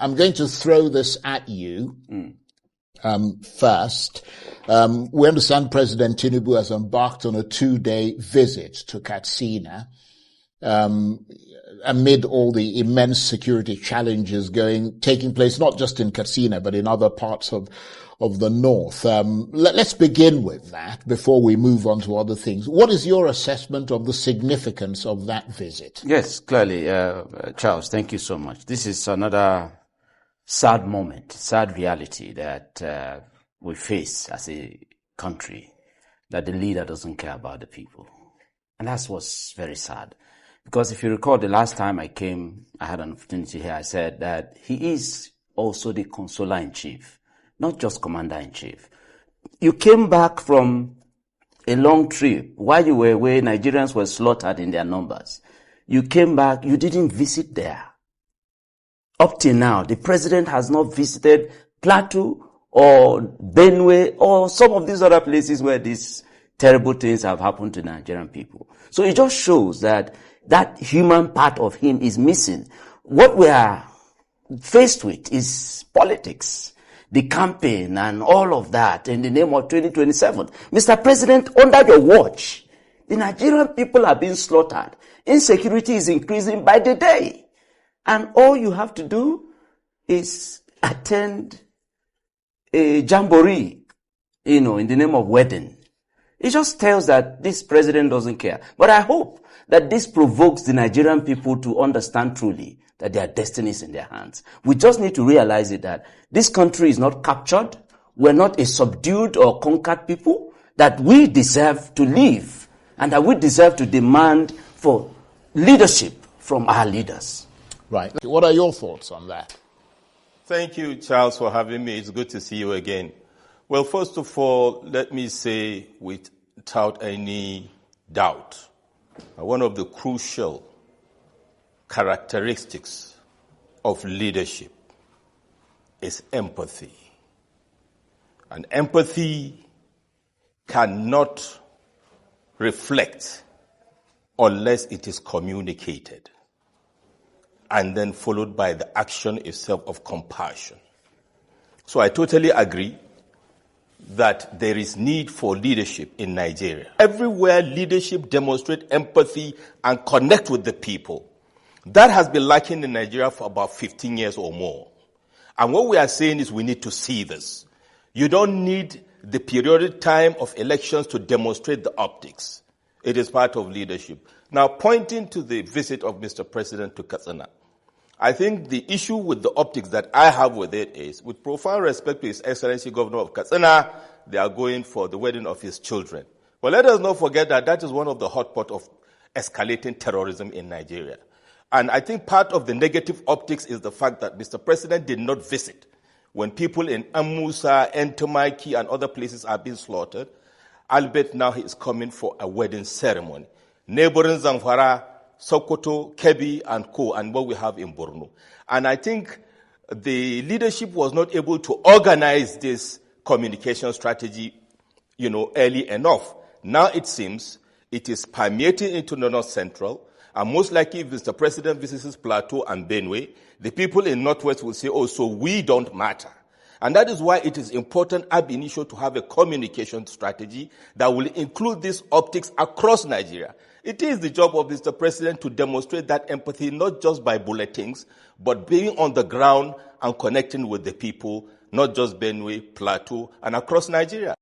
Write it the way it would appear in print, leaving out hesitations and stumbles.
I'm going to throw this at you first. We understand President Tinubu has embarked on a 2-day visit to Katsina amid all the immense security challenges taking place not just in Katsina but in other parts of the north. Let's begin with that before we move on to other things. What is your assessment of the significance of that visit? Yes, clearly, Charles, thank you so much. This is another sad moment, sad reality that we face as a country, that the leader doesn't care about the people. And that's what's very sad. Because if you recall, the last time I came, I had an opportunity here, I said that he is also the consoler-in-chief, not just commander-in-chief. You came back from a long trip. While you were away, Nigerians were slaughtered in their numbers. You came back, you didn't visit there. Up till now, the president has not visited Plateau or Benue or some of these other places where these terrible things have happened to Nigerian people. So it just shows that human part of him is missing. What we are faced with is politics, the campaign and all of that in the name of 2027. Mr. President, under your watch, the Nigerian people are being slaughtered. Insecurity is increasing by the day. And all you have to do is attend a jamboree, in the name of wedding. It just tells that this president doesn't care. But I hope that this provokes the Nigerian people to understand truly that their destiny is in their hands. We just need to realize it that this country is not captured. We're not a subdued or conquered people, that we deserve to live and that we deserve to demand for leadership from our leaders. Right. What are your thoughts on that? Thank you, Charles, for having me. It's good to see you again. Well, first of all, let me say without any doubt, one of the crucial characteristics of leadership is empathy. And empathy cannot reflect unless it is communicated, and then followed by the action itself of compassion. So I totally agree that there is need for leadership in Nigeria. Everywhere leadership demonstrates empathy and connect with the people. That has been lacking in Nigeria for about 15 years or more. And what we are saying is we need to see this. You don't need the periodic time of elections to demonstrate the optics. It is part of leadership. Now, pointing to the visit of Mr. President to Katsina, I think the issue with the optics that I have with it is, with profound respect to His Excellency Governor of Katsina, they are going for the wedding of his children. But let us not forget that that is one of the hot pot of escalating terrorism in Nigeria. And I think part of the negative optics is the fact that Mr. President did not visit when people in Amusa, Entomaki, and other places are being slaughtered. Albeit now he is coming for a wedding ceremony. Neighboring Zamfara, Sokoto, Kebbi, and Co., and what we have in Borno. And I think the leadership was not able to organize this communication strategy, early enough. Now it seems it is permeating into the North Central, and most likely if Mr. President visits Plateau and Benue, the people in Northwest will say, oh, so we don't matter. And that is why it is important ab initio to have a communication strategy that will include these optics across Nigeria. It is the job of Mr. President to demonstrate that empathy, not just by bulletins, but being on the ground and connecting with the people, not just Benue, Plateau, and across Nigeria.